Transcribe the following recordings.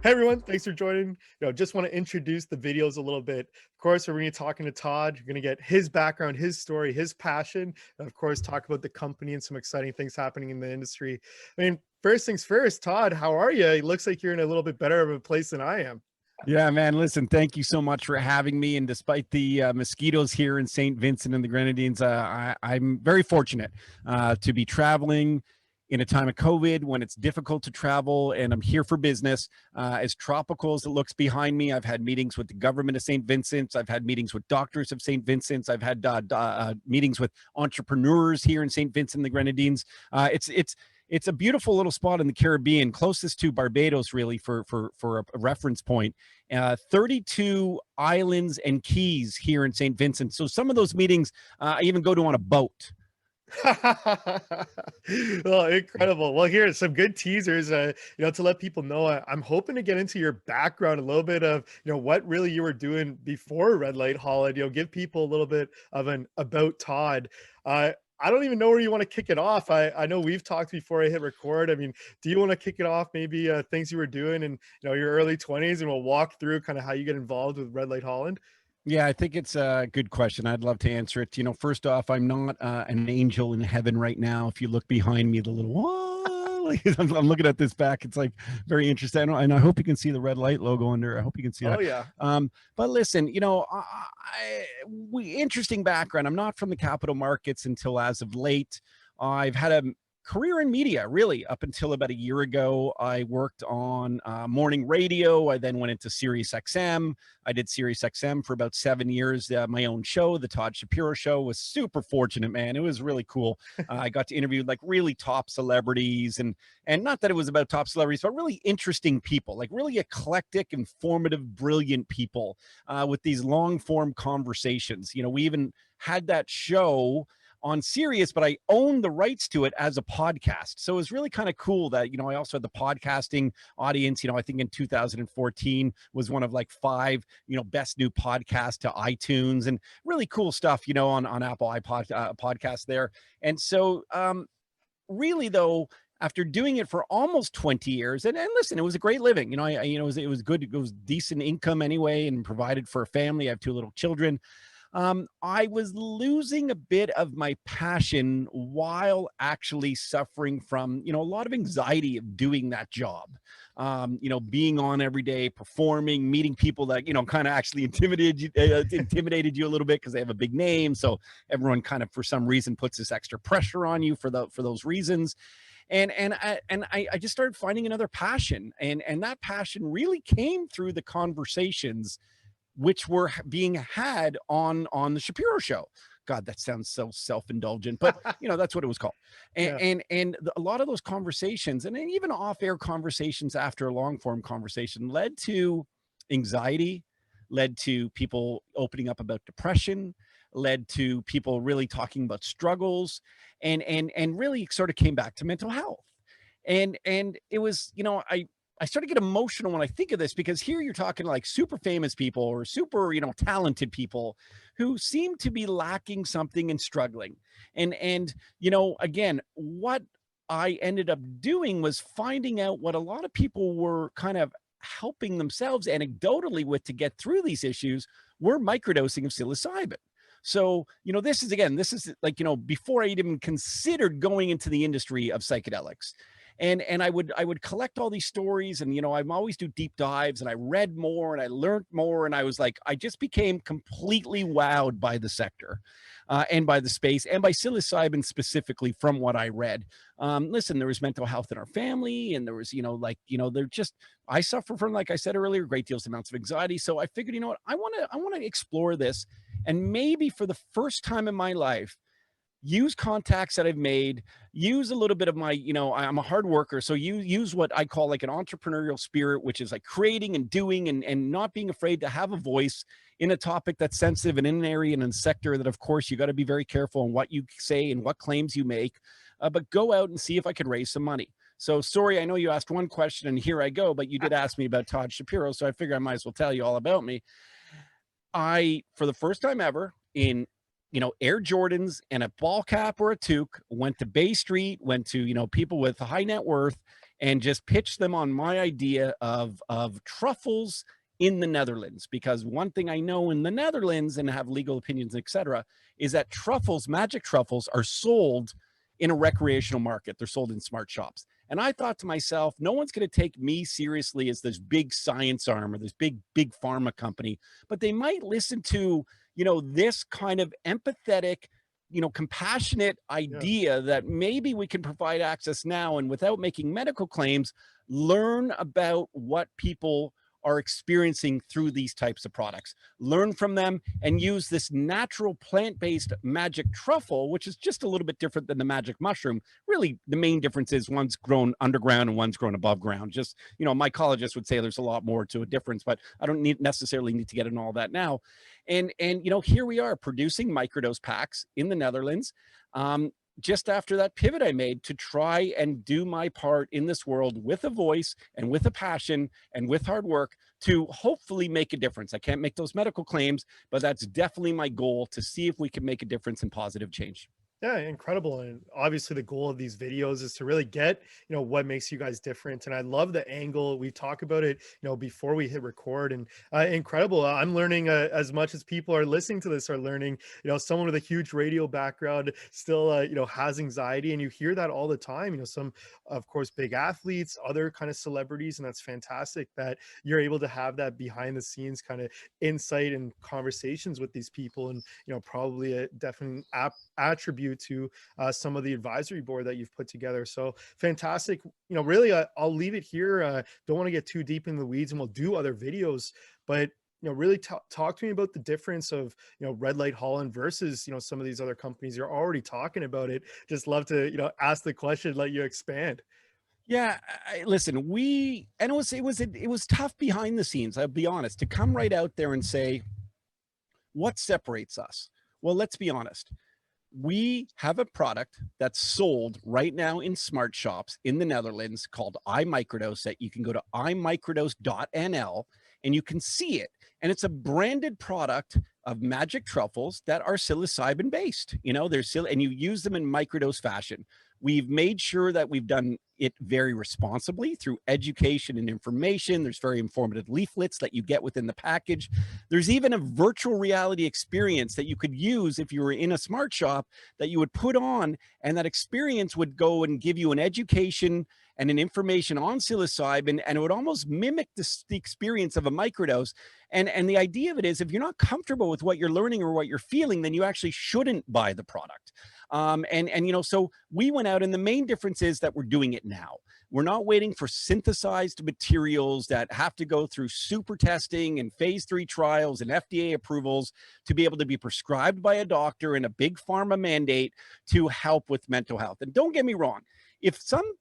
Hey everyone, thanks for joining. Just want to introduce the videos a little bit. Of course, we're going to be talking to Todd. You're going to get his background, his story, his passion, and of course, talk about the company and some exciting things happening in the industry. First things first, Todd, how are you? It looks like you're in a little bit better of a place than I am. Yeah, man. Listen, thank you so much for having me. And despite the mosquitoes here in St. Vincent and the Grenadines, I'm very fortunate to be traveling in a time of COVID when it's difficult to travel, and I'm here for business. As tropical as it looks behind me, I've had meetings with the government of St. Vincent's. I've had meetings with doctors of St. Vincent's. I've had meetings with entrepreneurs here in St. Vincent and the Grenadines. It's a beautiful little spot in the Caribbean, closest to Barbados, really, for a reference point. 32 islands and keys here in St. Vincent. So some of those meetings, I even go to on a boat. Well, incredible. Well, here are some good teasers, to let people know. I'm hoping to get into your background, a little bit of, what really you were doing before Red Light Holland, give people a little bit of an about Todd. I don't even know where you want to kick it off. I know we've talked before I hit record. Do you want to kick it off? Maybe things you were doing in, your early 20s, and we'll walk through kind of how you get involved with Red Light Holland. Yeah, I think it's a good question. I'd love to answer it. First off, I'm not an angel in heaven right now. If you look behind me, the little like, I'm looking at this back. It's like very interesting, and I hope you can see the red light logo under. I hope you can see Oh that. yeah. But listen, interesting background. I'm not from the capital markets until as of late. I've had a career in media, really, up until about a year ago. I worked on morning radio. I then went into Sirius XM. I did Sirius XM for about 7 years. My own show, the Todd Shapiro Show, was super fortunate, man. It was really cool. I got to interview like really top celebrities, and not that it was about top celebrities, but really interesting people, like really eclectic, informative, brilliant people with these long form conversations. We even had that show on Sirius, but I owned the rights to it as a podcast. So it was really kind of cool that, I also had the podcasting audience. I think in 2014 was one of like 5, best new podcasts to iTunes, and really cool stuff, on Apple podcast there. And so really though, after doing it for almost 20 years, and listen, it was a great living. It was good. It was decent income anyway, and provided for a family. I have 2 little children. I was losing a bit of my passion while actually suffering from, a lot of anxiety of doing that job. Being on every day, performing, meeting people that, kind of actually intimidated you a little bit because they have a big name. So everyone kind of, for some reason, puts this extra pressure on you for those reasons. And I just started finding another passion, and that passion really came through the conversations which were being had on the Shapiro Show. God, that sounds so self-indulgent, but that's what it was called. Yeah. And a lot of those conversations, and then even off-air conversations after a long-form conversation, led to anxiety, led to people opening up about depression, led to people really talking about struggles, and really sort of came back to mental health. And it was, I started to get emotional when I think of this, because here you're talking like super famous people or super, talented people who seem to be lacking something and struggling. And again, what I ended up doing was finding out what a lot of people were kind of helping themselves anecdotally with to get through these issues were microdosing of psilocybin. So, this is like, before I even considered going into the industry of psychedelics. And I would collect all these stories, and I always do deep dives, and I read more and I learned more, and I was like, I just became completely wowed by the sector, and by the space, and by psilocybin specifically from what I read. Listen, there was mental health in our family, and there was I suffer from, like I said earlier, great deals amounts of anxiety. So I figured, what, I want to explore this, and maybe for the first time in my life, use contacts that I've made, use a little bit of my, I'm a hard worker. So you use what I call like an entrepreneurial spirit, which is like creating and doing, and not being afraid to have a voice in a topic that's sensitive, and in an area and in a sector that, of course, you got to be very careful on what you say and what claims you make, but go out and see if I could raise some money. So sorry, I know you asked one question and here I go, but you did ask me about Todd Shapiro. So I figure I might as well tell you all about me. For the first time ever, in Air Jordans and a ball cap or a toque, went to Bay Street, went to, people with high net worth, and just pitch them on my idea of truffles in the Netherlands. Because one thing I know in the Netherlands, and have legal opinions, etc., is that truffles, magic truffles, are sold in a recreational market. They're sold in smart shops. And I thought to myself, no one's going to take me seriously as this big science arm or this big pharma company, but they might listen to, this kind of empathetic, compassionate Yeah. idea that maybe we can provide access now and without making medical claims, learn about what people are experiencing through these types of products, learn from them, and use this natural plant-based magic truffle, which is just a little bit different than the magic mushroom. Really, the main difference is one's grown underground and one's grown above ground. Just, mycologists would say there's a lot more to a difference, but I don't necessarily need to get into all that now. And here we are producing microdose packs in the Netherlands. Just after that pivot I made to try and do my part in this world with a voice and with a passion and with hard work to hopefully make a difference. I can't make those medical claims, but that's definitely my goal, to see if we can make a difference and positive change. Yeah, incredible. And obviously the goal of these videos is to really get, what makes you guys different. And I love the angle. We talk about it, before we hit record, and incredible. I'm learning as much as people are listening to this are learning. Someone with a huge radio background still, has anxiety, and you hear that all the time. Some, of course, big athletes, other kind of celebrities, and that's fantastic that you're able to have that behind the scenes kind of insight and conversations with these people. And, probably a definite attribute to some of the advisory board that you've put together. So fantastic. Really, I'll leave it here. Don't want to get too deep in the weeds, and we'll do other videos, but really talk to me about the difference of, Red Light Holland versus, some of these other companies. You're already talking about it. Just love to, ask the question, let you expand. Yeah, listen, it was tough behind the scenes. I'll be honest, to come right out there and say, what separates us? Well, let's be honest. We have a product that's sold right now in smart shops in the Netherlands called iMicrodose, that you can go to imicrodose.nl and you can see it. And it's a branded product of magic truffles that are psilocybin based. And you use them in microdose fashion. We've made sure that we've done it very responsibly through education and information. There's very informative leaflets that you get within the package. There's even a virtual reality experience that you could use if you were in a smart shop, that you would put on, and that experience would go and give you an education and an information on psilocybin, and it would almost mimic the experience of a microdose. And the idea of it is, if you're not comfortable with what you're learning or what you're feeling, then you actually shouldn't buy the product. So we went out, and the main difference is that we're doing it now. We're not waiting for synthesized materials that have to go through super testing and phase 3 trials and FDA approvals to be able to be prescribed by a doctor and a big pharma mandate to help with mental health. And don't get me wrong, if some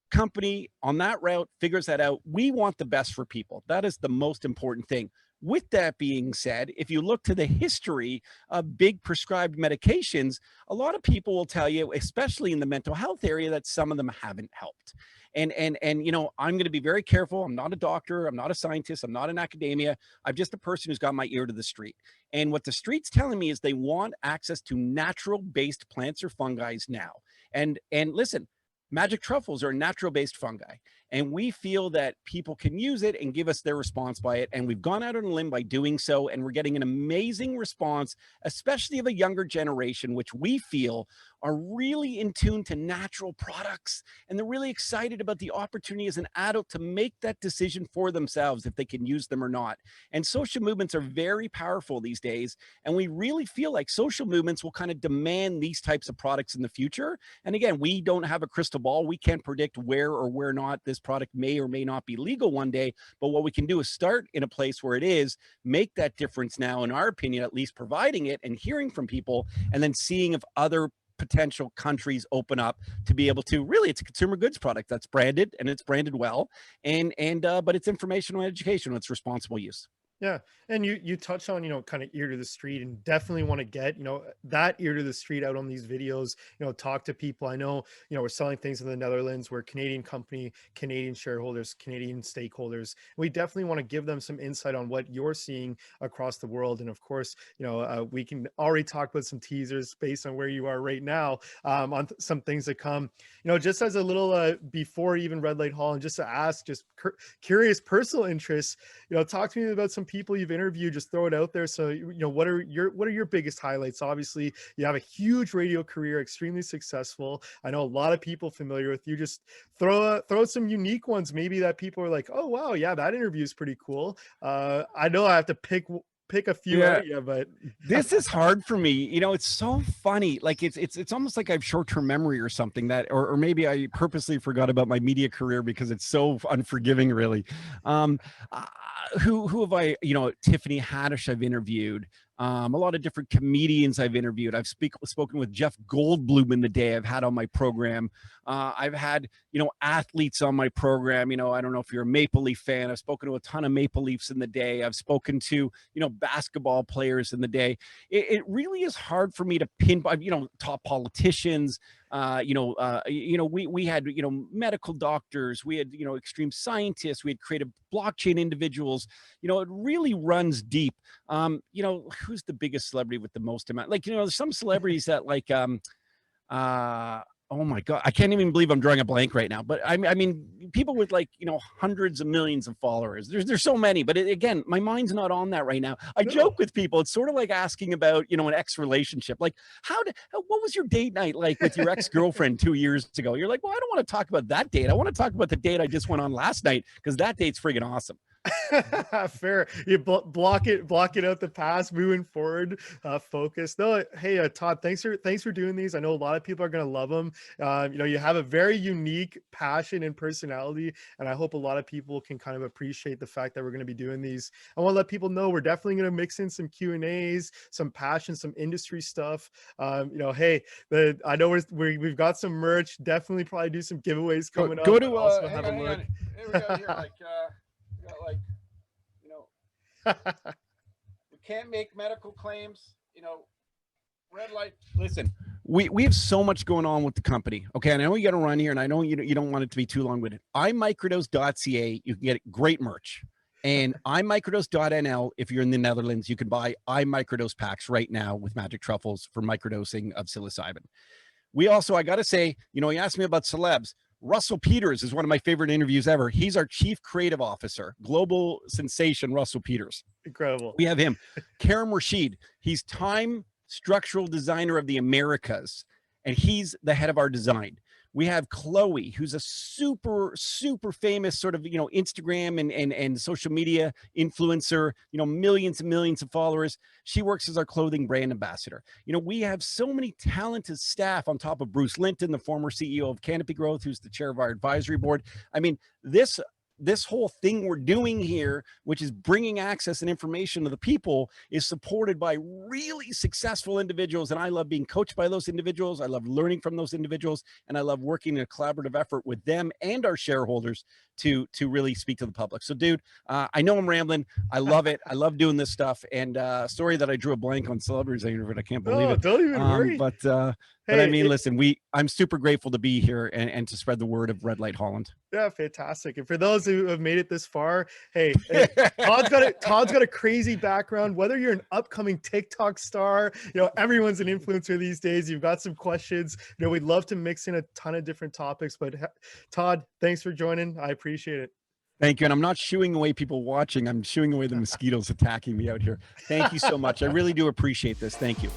company on that route figures that out, we want the best for people. That is the most important thing. With that being said, if you look to the history of big prescribed medications, a lot of people will tell you, especially in the mental health area, that some of them haven't helped. I'm going to be very careful. I'm not a doctor. I'm not a scientist. I'm not in academia. I'm just a person who's got my ear to the street. And what the street's telling me is they want access to natural based plants or fungi now. And listen, magic truffles are natural based fungi, and we feel that people can use it and give us their response by it. And we've gone out on a limb by doing so, and we're getting an amazing response, especially of a younger generation, which we feel are really in tune to natural products. And they're really excited about the opportunity as an adult to make that decision for themselves if they can use them or not. And social movements are very powerful these days. And we really feel like social movements will kind of demand these types of products in the future. And again, we don't have a crystal ball. We can't predict where or where not this product may or may not be legal one day. But what we can do is start in a place where it is, make that difference now, in our opinion, at least providing it and hearing from people, and then seeing if other potential countries open up to be able to, really, it's a consumer goods product that's branded, and it's branded well, but it's informational education, it's responsible use. Yeah, and you touch on, kind of ear to the street, and definitely want to get, that ear to the street out on these videos, talk to people. I know, we're selling things in the Netherlands. We're a Canadian company, Canadian shareholders, Canadian stakeholders. We definitely want to give them some insight on what you're seeing across the world. And of course, we can already talk about some teasers based on where you are right now, on some things that come, just as a little, before even Red Light Hall, and just to ask, just curious personal interests, talk to me about some people you've interviewed. Just throw it out there. So, what are your biggest highlights? Obviously, you have a huge radio career, extremely successful. I know a lot of people familiar with you. Just throw some unique ones, maybe that people are like, oh wow, yeah, that interview is pretty cool. I know I have to pick a few Yeah. out, yeah, but This is hard for me. It's so funny. Like it's almost like I have short-term memory or something, that or maybe I purposely forgot about my media career because it's so unforgiving, really. Um uh, who have I, Tiffany Haddish I've interviewed. A lot of different comedians I've interviewed. I've spoken with Jeff Goldblum in the day I've had on my program. I've had, athletes on my program. I don't know if you're a Maple Leaf fan. I've spoken to a ton of Maple Leafs in the day. I've spoken to, basketball players in the day. It really is hard for me to pinpoint, top politicians. We had, medical doctors. We had, extreme scientists. We had creative blockchain individuals. It really runs deep. Who's the biggest celebrity with the most amount? Like, there's some celebrities that like, oh my God, I can't even believe I'm drawing a blank right now. But I mean, people with like, hundreds of millions of followers. There's so many, but again, my mind's not on that right now. I no. joke with people. It's sort of like asking about, an ex relationship. Like, what was your date night like with your ex girlfriend 2 years ago? You're like, well, I don't want to talk about that date. I want to talk about the date I just went on last night because that date's friggin' awesome. Fair. You block it out the past, moving forward, focus. No, hey, Todd, thanks for doing these. I know a lot of people are gonna love them. You have a very unique passion and personality, and I hope a lot of people can kind of appreciate the fact that we're gonna be doing these. I want to let people know we're definitely gonna mix in some Q&As, some passion, some industry stuff. Hey, I know we've got some merch. Definitely probably do some giveaways Go, coming up, go but to also hang have a on, hang look. on. Here we go. Here, like we got like, you know, we can't make medical claims. Red light. Listen, we have so much going on with the company. Okay, I know you got to run here, and I know you don't want it to be too long winded. imicrodose.ca, you can get great merch. And imicrodose.nl, if you're in the Netherlands, you can buy imicrodose packs right now with magic truffles for microdosing of psilocybin. We also, I got to say, he asked me about celebs. Russell Peters is one of my favorite interviews ever. He's our chief creative officer, global sensation, Russell Peters. Incredible. We have him. Karim Rashid, he's time structural designer of the Americas, and he's the head of our design. We have Chloe, who's a super, super famous sort of, Instagram and social media influencer, millions and millions of followers. She works as our clothing brand ambassador. We have so many talented staff on top of Bruce Linton, the former CEO of Canopy Growth, who's the chair of our advisory board. I mean, this whole thing we're doing here, which is bringing access and information to the people, is supported by really successful individuals. And I love being coached by those individuals. I love learning from those individuals. And I love working in a collaborative effort with them and our shareholders to really speak to the public. So, dude, I know I'm rambling. I love it. I love doing this stuff. And sorry that I drew a blank on celebrities I interviewed. I can't believe No, it. don't even worry. But I Hey, mean, listen, I'm super grateful to be here and to spread the word of Red Light Holland. yeah, fantastic. And for those who have made it this far, hey, Todd's got a crazy background. Whether you're an upcoming TikTok star, everyone's an influencer these days. You've got some questions. We'd love to mix in a ton of different topics. But Todd, thanks for joining. I appreciate it. Thank you. And I'm not shooing away people watching. I'm shooing away the mosquitoes attacking me out here. Thank you so much. I really do appreciate this. Thank you.